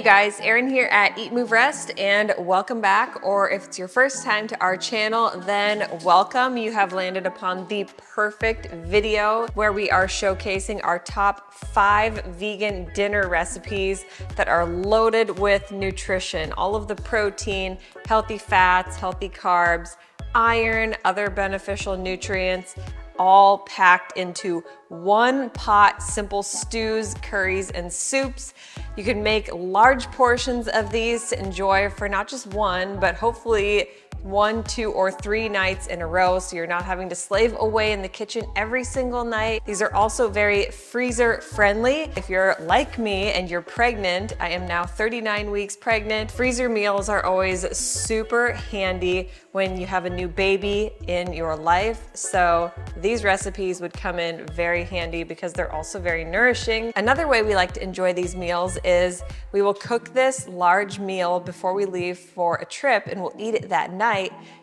you guys, Erin here at Eat, Move, Rest, and welcome back. Or if it's your first time to our channel, then welcome. You have landed upon the perfect video where we are showcasing our top 5 vegan dinner recipes that are loaded with nutrition. All of the protein, healthy fats, healthy carbs, iron, other beneficial nutrients, all packed into one pot, simple stews, curries, and soups. You can make large portions of these to enjoy for not just one, but hopefully 1, 2, or 3 nights in a row, so you're not having to slave away in the kitchen every single night. These are also very freezer friendly. If you're like me and you're pregnant, I am now 39 weeks pregnant. Freezer meals are always super handy when you have a new baby in your life. So these recipes would come in very handy because they're also very nourishing. Another way we like to enjoy these meals is we will cook this large meal before we leave for a trip, and we'll eat it that night.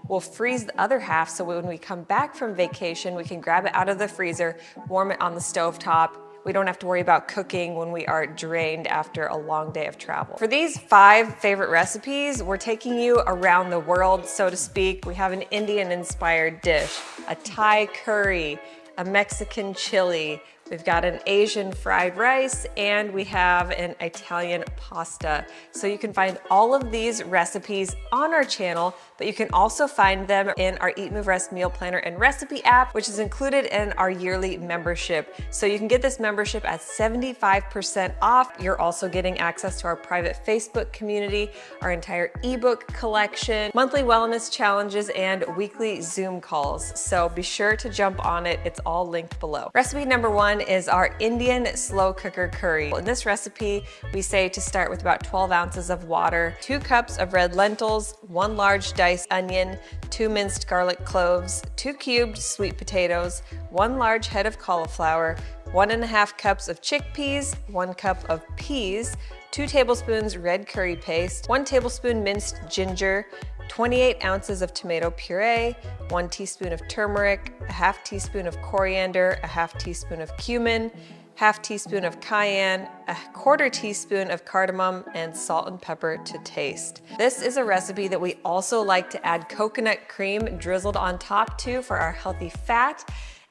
We'll freeze the other half, so when we come back from vacation, we can grab it out of the freezer, warm it on the stovetop. We don't have to worry about cooking when we are drained after a long day of travel. For these 5 favorite recipes, we're taking you around the world, so to speak. We have an Indian-inspired dish, a Thai curry, a Mexican chili, we've got an Asian fried rice, and we have an Italian pasta. So you can find all of these recipes on our channel, but you can also find them in our Eat, Move, Rest meal planner and recipe app, which is included in our yearly membership. So you can get this membership at 75% off. You're also getting access to our private Facebook community, our entire ebook collection, monthly wellness challenges, and weekly Zoom calls. So be sure to jump on it. It's all linked below. Recipe number 1 is our Indian slow cooker curry. In this recipe, we say to start with about 12 ounces of water, 2 cups of red lentils, 1 large diced onion, 2 minced garlic cloves, 2 cubed sweet potatoes, 1 large head of cauliflower, 1.5 cups of chickpeas, 1 cup of peas, 2 tablespoons red curry paste, 1 tablespoon minced ginger, 28 ounces of tomato puree, 1 teaspoon of turmeric, a half teaspoon of coriander, a half teaspoon of cumin, half teaspoon of cayenne, a quarter teaspoon of cardamom, and salt and pepper to taste. This is a recipe that we also like to add coconut cream drizzled on top to for our healthy fat.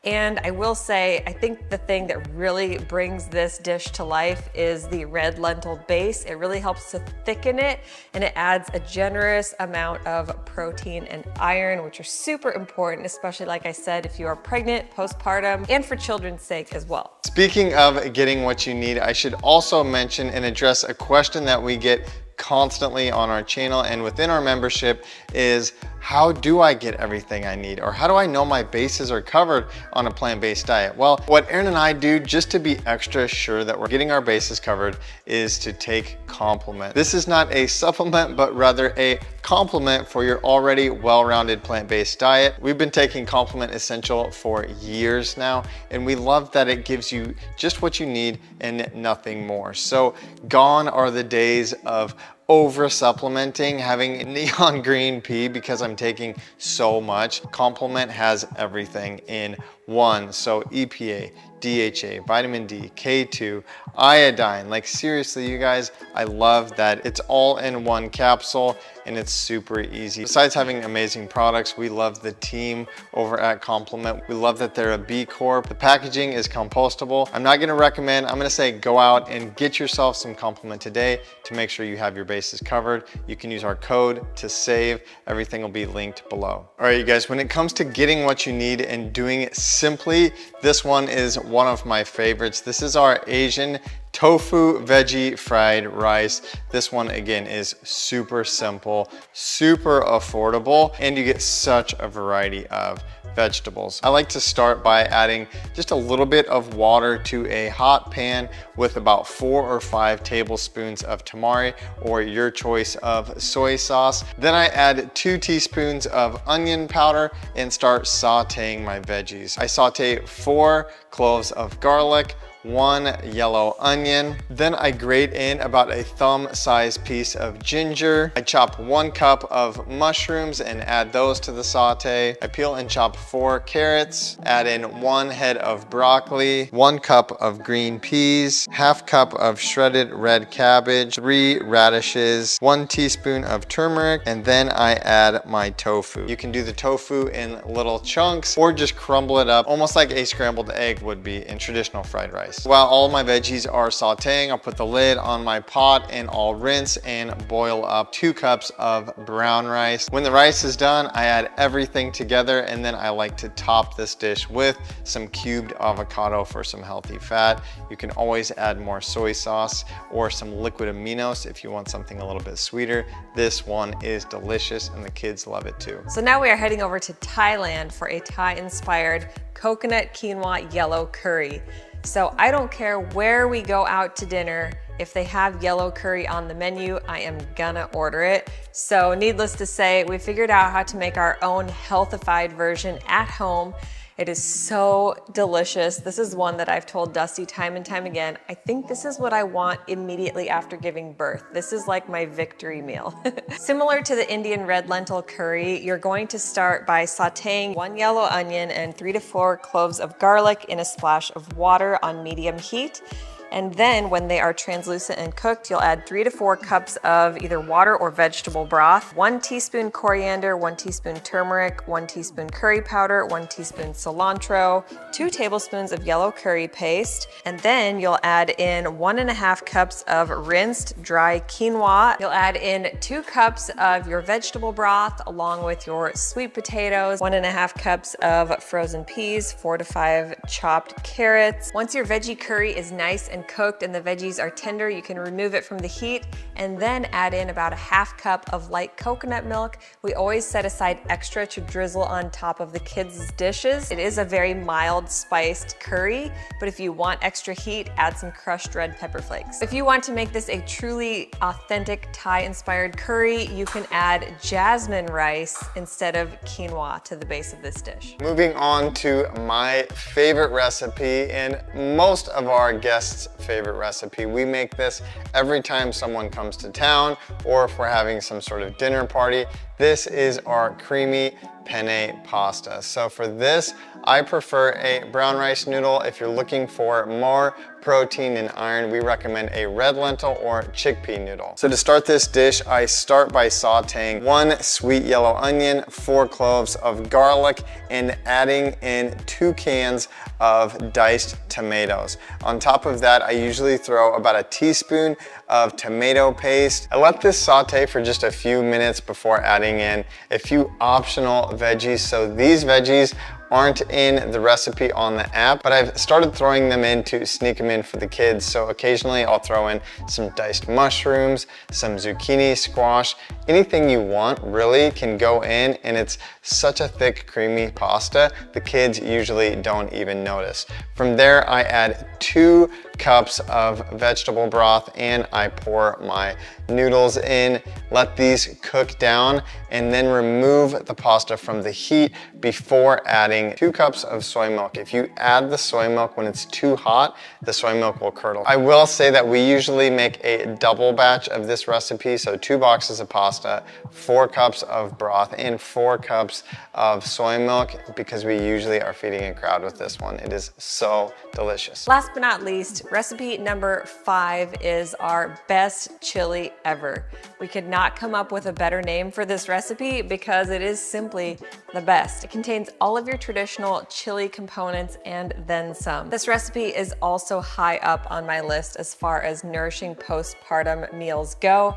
And I will say, I think the thing that really brings this dish to life is the red lentil base. It really helps to thicken it, and it adds a generous amount of protein and iron, which are super important, especially like I said, if you are pregnant, postpartum, and for children's sake as well. Speaking of getting what you need, I should also mention and address a question that we get constantly on our channel and within our membership is, how do I get everything I need? Or how do I know my bases are covered on a plant-based diet? Well, what Erin and I do just to be extra sure that we're getting our bases covered is to take Complement. This is not a supplement, but rather a complement for your already well-rounded plant-based diet. We've been taking Complement Essential for years now, and we love that it gives you just what you need and nothing more. So gone are the days of over supplementing, having neon green pea because I'm taking so much. Complement has everything in one. So EPA, DHA, vitamin D, K2, iodine. Like seriously, you guys, I love that it's all in one capsule and it's super easy. Besides having amazing products, we love the team over at Complement. We love that they're a B Corp. The packaging is compostable. I'm not gonna recommend, I'm gonna say go out and get yourself some Complement today to make sure you have your bases covered. You can use our code to save. Everything will be linked below. All right, you guys, when it comes to getting what you need and doing it simply, this one is one of my favorites. This is our Asian tofu veggie fried rice. This one again is super simple, super affordable, and you get such a variety of vegetables. I like to start by adding just a little bit of water to a hot pan with about 4 or 5 tablespoons of tamari or your choice of soy sauce. Then I add 2 teaspoons of onion powder and start sauteing my veggies. I saute 4 cloves of garlic, 1 yellow onion. Then I grate in about a thumb-sized piece of ginger. I chop 1 cup of mushrooms and add those to the saute. I peel and chop 4 carrots, add in 1 head of broccoli, 1 cup of green peas, ½ cup of shredded red cabbage, 3 radishes, 1 teaspoon of turmeric, and then I add my tofu. You can do the tofu in little chunks or just crumble it up almost like a scrambled egg would be in traditional fried rice. While all my veggies are sauteing, I'll put the lid on my pot and I'll rinse and boil up 2 cups of brown rice. When the rice is done, I add everything together, and then I like to top this dish with some cubed avocado for some healthy fat. You can always add more soy sauce or some liquid aminos if you want something a little bit sweeter. This one is delicious and the kids love it too. So now we are heading over to Thailand for a Thai-inspired coconut quinoa yellow curry. So I don't care where we go out to dinner, if they have yellow curry on the menu, I am gonna order it. So needless to say, we figured out how to make our own healthified version at home. It is so delicious. This is one that I've told Dusty time and time again. I think this is what I want immediately after giving birth. This is like my victory meal. Similar to the Indian red lentil curry, you're going to start by sauteing 1 yellow onion and 3 to 4 cloves of garlic in a splash of water on medium heat. And then when they are translucent and cooked, you'll add 3 to 4 cups of either water or vegetable broth, 1 teaspoon coriander, 1 teaspoon turmeric, 1 teaspoon curry powder, 1 teaspoon cilantro, 2 tablespoons of yellow curry paste, and then you'll add in 1.5 cups of rinsed dry quinoa. You'll add in 2 cups of your vegetable broth along with your sweet potatoes, 1.5 cups of frozen peas, 4 to 5 chopped carrots. Once your veggie curry is nice and cooked and the veggies are tender, you can remove it from the heat and then add in about 1/2 cup of light coconut milk. We always set aside extra to drizzle on top of the kids' dishes. It is a very mild spiced curry, but if you want extra heat, add some crushed red pepper flakes. If you want to make this a truly authentic Thai-inspired curry, you can add jasmine rice instead of quinoa to the base of this dish. Moving on to my favorite recipe and most of our guests' favorite recipe. We make this every time someone comes to town or if we're having some sort of dinner party. This is our creamy penne pasta. So for this, I prefer a brown rice noodle. If you're looking for more protein and iron, we recommend a red lentil or chickpea noodle. So to start this dish, I start by sauteing 1 sweet yellow onion, 4 cloves of garlic, and adding in 2 cans of diced tomatoes. On top of that, I usually throw about a teaspoon of tomato paste. I let this saute for just a few minutes before adding in a few optional veggies. So these veggies aren't in the recipe on the app, but I've started throwing them in to sneak them in for the kids. So occasionally I'll throw in some diced mushrooms, some zucchini, squash, anything you want really can go in, and it's such a thick, creamy pasta, the kids usually don't even notice. From there, I add 2 cups of vegetable broth and I pour my noodles in, let these cook down, and then remove the pasta from the heat before adding 2 cups of soy milk. If you add the soy milk when it's too hot, the soy milk will curdle. I will say that we usually make a double batch of this recipe, so 2 boxes of pasta, 4 cups of broth, and 4 cups of soy milk because we usually are feeding a crowd with this one. It is so delicious. Last but not least, recipe number 5 is our best chili ever. We could not come up with a better name for this recipe because it is simply the best. It contains all of your traditional chili components and then some. This recipe is also high up on my list as far as nourishing postpartum meals go.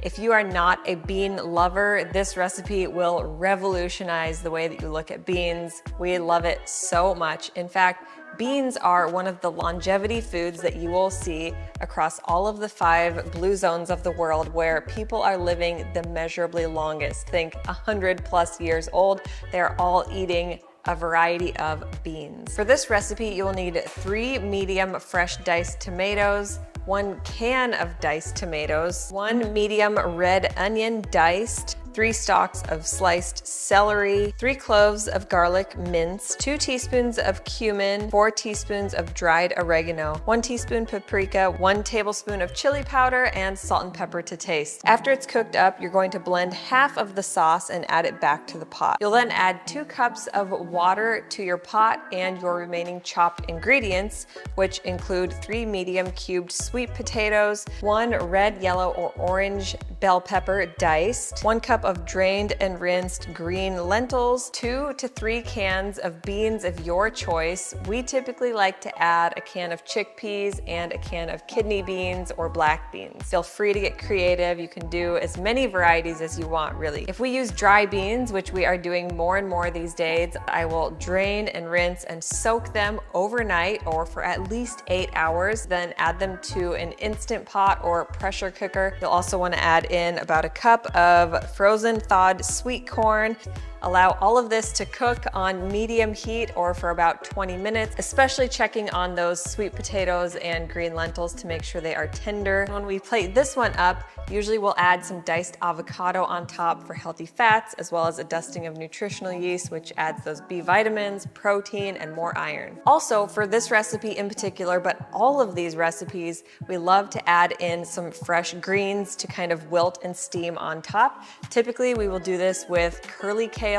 If you are not a bean lover, this recipe will revolutionize the way that you look at beans. We love it so much. In fact, beans are one of the longevity foods that you will see across all of the 5 blue zones of the world where people are living the measurably longest. Think 100+ years old. They're all eating a variety of beans. For this recipe, you will need 3 medium fresh diced tomatoes, 1 can of diced tomatoes, 1 medium red onion diced, 3 stalks of sliced celery, 3 cloves of garlic minced, 2 teaspoons of cumin, 4 teaspoons of dried oregano, 1 teaspoon paprika, 1 tablespoon of chili powder, and salt and pepper to taste. After it's cooked up, you're going to blend half of the sauce and add it back to the pot. You'll then add 2 cups of water to your pot and your remaining chopped ingredients, which include 3 medium cubed sweet potatoes, 1 red, yellow, or orange bell pepper diced, 1 cup of drained and rinsed green lentils, 2 to 3 cans of beans of your choice. We typically like to add a can of chickpeas and a can of kidney beans or black beans. Feel free to get creative. You can do as many varieties as you want, really. If we use dry beans, which we are doing more and more these days, I will drain and rinse and soak them overnight or for at least 8 hours, then add them to an instant pot or pressure cooker. You'll also want to add in about a cup of frozen thawed sweet corn. Allow all of this to cook on medium heat or for about 20 minutes, especially checking on those sweet potatoes and green lentils to make sure they are tender. When we plate this one up, usually we'll add some diced avocado on top for healthy fats, as well as a dusting of nutritional yeast, which adds those B vitamins, protein, and more iron. Also, for this recipe in particular, but all of these recipes, we love to add in some fresh greens to kind of wilt and steam on top. Typically, we will do this with curly kale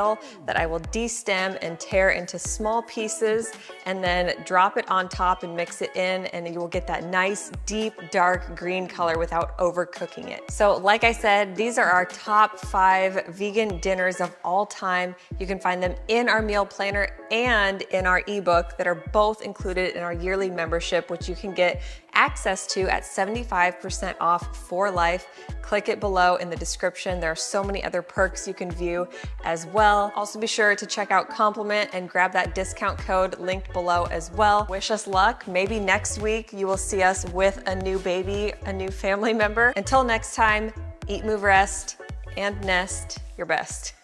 that I will de-stem and tear into small pieces and then drop it on top and mix it in, and you will get that nice, deep, dark green color without overcooking it. So like I said, these are our top 5 vegan dinners of all time. You can find them in our meal planner and in our ebook that are both included in our yearly membership, which you can get access to at 75% off for life. Click it below in the description. There are so many other perks you can view as well. Also be sure to check out Compliment and grab that discount code linked below as well. Wish us luck. Maybe next week you will see us with a new baby, a new family member. Until next time, eat, move, rest, and nest your best.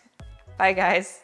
Bye guys.